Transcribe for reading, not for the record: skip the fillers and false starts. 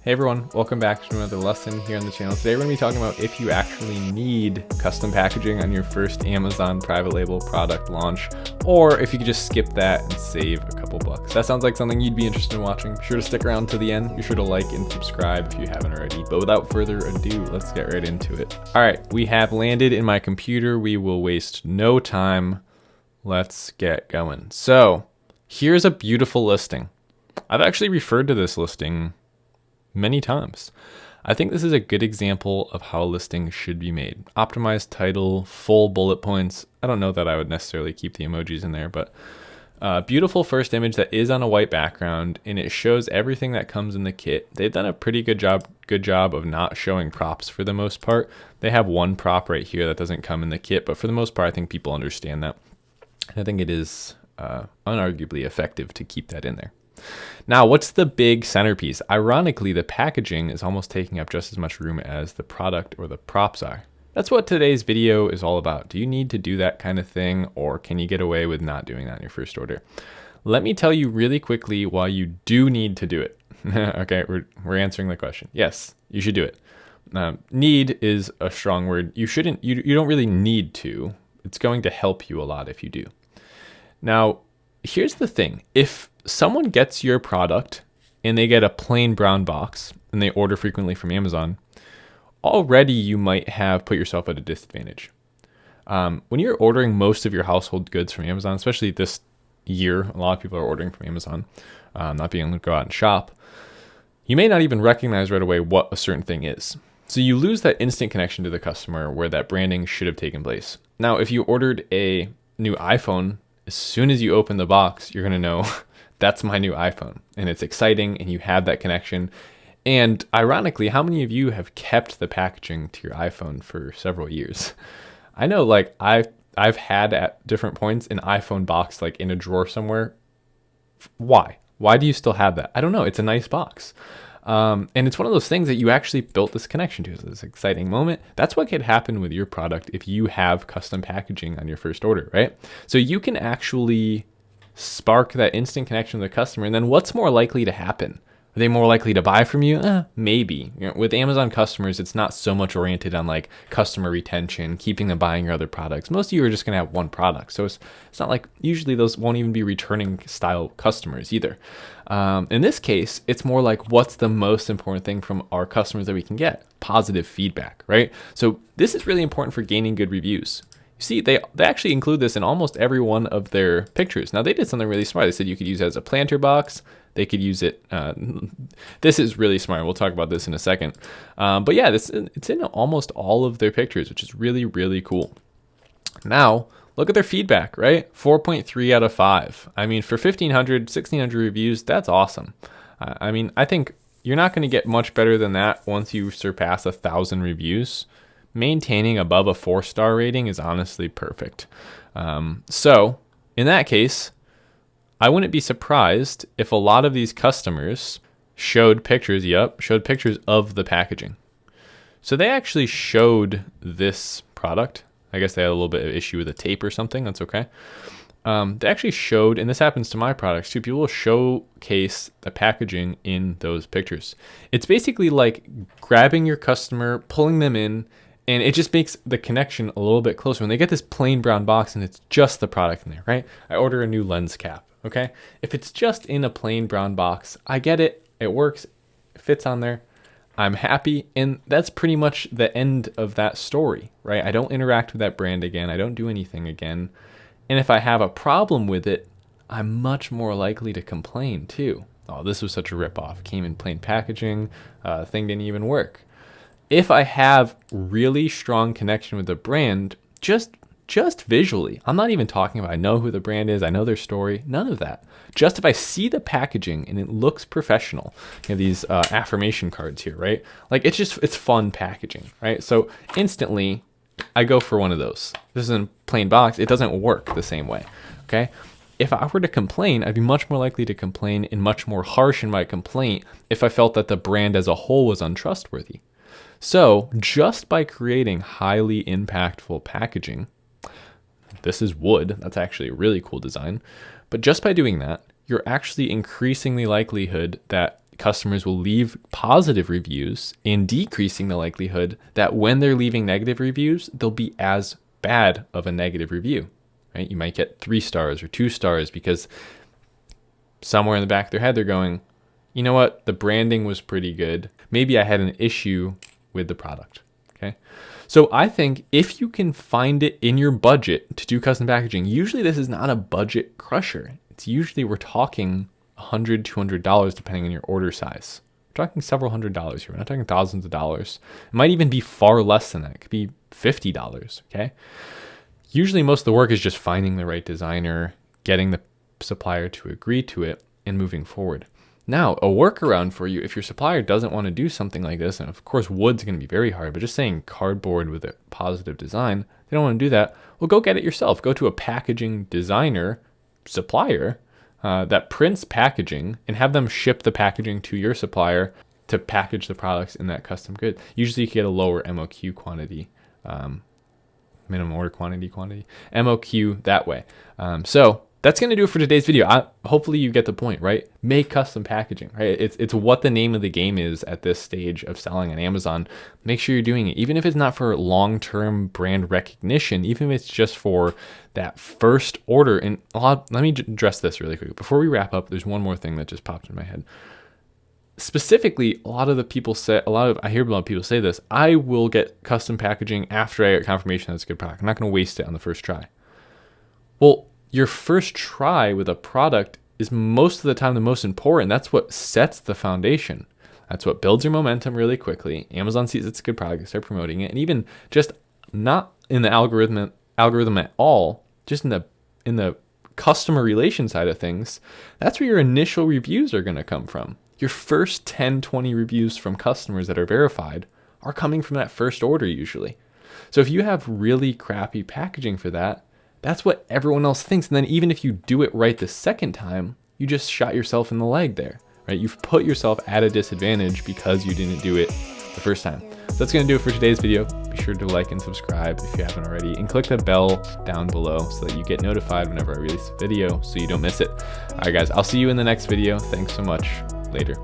Hey everyone, welcome back to another lesson here on the channel. Today we're going to be talking about if you actually need custom packaging on your first Amazon private label product launch, or if you could just skip that and save a couple bucks. That sounds like something you'd be interested in watching. Be sure to stick around to the end. Be sure to like and subscribe if you haven't already. But without further ado, let's get right into it. All right, we have landed in my computer. We will waste no time. Let's get going. So here's a beautiful listing. I've actually referred to this listing many times. I think this is a good example of how a listing should be made. Optimized title, full bullet points. I don't know that I would necessarily keep the emojis in there, but beautiful first image that is on a white background, and it shows everything that comes in the kit. They've done a pretty good job of not showing props for the most part. They have one prop right here that doesn't come in the kit, but for the most part, I think people understand that. And I think it is unarguably effective to keep that in there. Now, what's the big centerpiece? Ironically, the packaging is almost taking up just as much room as the product or the props are. That's what today's video is all about. Do you need to do that kind of thing, or can you get away with not doing that in your first order? Let me tell you really quickly why you do need to do it. Okay, we're answering the question. Yes, you should do it. Need is a strong word. You don't really need to. It's going to help you a lot if you do. Now, here's the thing. If someone gets your product and they get a plain brown box and they order frequently from Amazon, already you might have put yourself at a disadvantage. When you're ordering most of your household goods from Amazon, especially this year, a lot of people are ordering from Amazon, not being able to go out and shop, you may not even recognize right away what a certain thing is. So you lose that instant connection to the customer where that branding should have taken place. Now, if you ordered a new iPhone, as soon as you open the box, you're going to know that's my new iPhone, and it's exciting, and you have that connection. And ironically, how many of you have kept the packaging to your iPhone for several years? I know, like I've had at different points an iPhone box like in a drawer somewhere. Why? Why do you still have that? I don't know. It's a nice box. And it's one of those things that you actually built this connection to. It's this exciting moment. That's what could happen with your product if you have custom packaging on your first order, right? So you can actually spark that instant connection with the customer. And then what's more likely to happen? Are they more likely to buy from you? Maybe. With Amazon customers, it's not so much oriented on like customer retention, keeping them buying your other products. Most of you are just going to have one product. So it's not like usually those won't even be returning style customers either. In this case, it's more like what's the most important thing from our customers that we can get? Positive feedback, right? So this is really important for gaining good reviews. You see, they actually include this in almost every one of their pictures. Now, they did something really smart. They said you could use it as a planter box. They could use it. This is really smart. We'll talk about this in a second. But yeah, it's in almost all of their pictures, which is really, really cool. Now, look at their feedback, right? 4.3 out of 5. I mean, for 1,500, 1,600 reviews, that's awesome. I mean, I think you're not going to get much better than that once you surpass 1,000 reviews. Maintaining above a 4-star rating is honestly perfect. So in that case, I wouldn't be surprised if a lot of these customers showed pictures of the packaging. So they actually showed this product. I guess they had a little bit of issue with the tape or something. That's okay. They actually showed, and this happens to my products too, people will showcase the packaging in those pictures. It's basically like grabbing your customer, pulling them in, and it just makes the connection a little bit closer. When they get this plain brown box and it's just the product in there, right? I order a new lens cap, okay? If it's just in a plain brown box, I get it. It works. It fits on there. I'm happy. And that's pretty much the end of that story, right? I don't interact with that brand again. I don't do anything again. And if I have a problem with it, I'm much more likely to complain too. Oh, this was such a ripoff. Came in plain packaging. Thing didn't even work. If I have really strong connection with the brand, just visually, I'm not even talking about I know who the brand is, I know their story, none of that. Just if I see the packaging and it looks professional, you have these affirmation cards here, right? Like it's fun packaging, right? So instantly, I go for one of those. This is in a plain box. It doesn't work the same way, okay? If I were to complain, I'd be much more likely to complain and much more harsh in my complaint if I felt that the brand as a whole was untrustworthy. So just by creating highly impactful packaging, this is wood. That's actually a really cool design. But just by doing that, you're actually increasing the likelihood that customers will leave positive reviews and decreasing the likelihood that when they're leaving negative reviews, they'll be as bad of a negative review, right? You might get 3 stars or 2 stars because somewhere in the back of their head, they're going, you know what? The branding was pretty good. Maybe I had an issue with the product. Okay. So I think if you can find it in your budget to do custom packaging, usually this is not a budget crusher. It's usually we're talking $100, $200 depending on your order size. We're talking several $100s here. We're not talking thousands of dollars. It might even be far less than that. It could be $50. Okay. Usually most of the work is just finding the right designer, getting the supplier to agree to it, and moving forward. Now, a workaround for you, if your supplier doesn't want to do something like this, and of course wood's going to be very hard, but just saying cardboard with a positive design, they don't want to do that, well, go get it yourself. Go to a packaging designer supplier that prints packaging and have them ship the packaging to your supplier to package the products in that custom good. Usually you can get a lower MOQ quantity, minimum order quantity, MOQ that way. So that's going to do it for today's video. Hopefully you get the point, right? Make custom packaging, right? It's what the name of the game is at this stage of selling on Amazon. Make sure you're doing it, even if it's not for long-term brand recognition, even if it's just for that first order. And let me address this really quick. Before we wrap up, there's one more thing that just popped in my head. Specifically, I hear a lot of people say this, I will get custom packaging after I get confirmation that it's a good product. I'm not going to waste it on the first try. Well, your first try with a product is most of the time the most important. That's what sets the foundation. That's what builds your momentum really quickly. Amazon sees it's a good product, they start promoting it, and even just not in the algorithm at all, just in the customer relation side of things, that's where your initial reviews are going to come from. Your first 10, 20 reviews from customers that are verified are coming from that first order usually. So if you have really crappy packaging for that, that's what everyone else thinks. And then even if you do it right the second time, you just shot yourself in the leg there, right? You've put yourself at a disadvantage because you didn't do it the first time. So that's going to do it for today's video. Be sure to like and subscribe if you haven't already, and click the bell down below so that you get notified whenever I release a video so you don't miss it. All right, guys, I'll see you in the next video. Thanks so much. Later.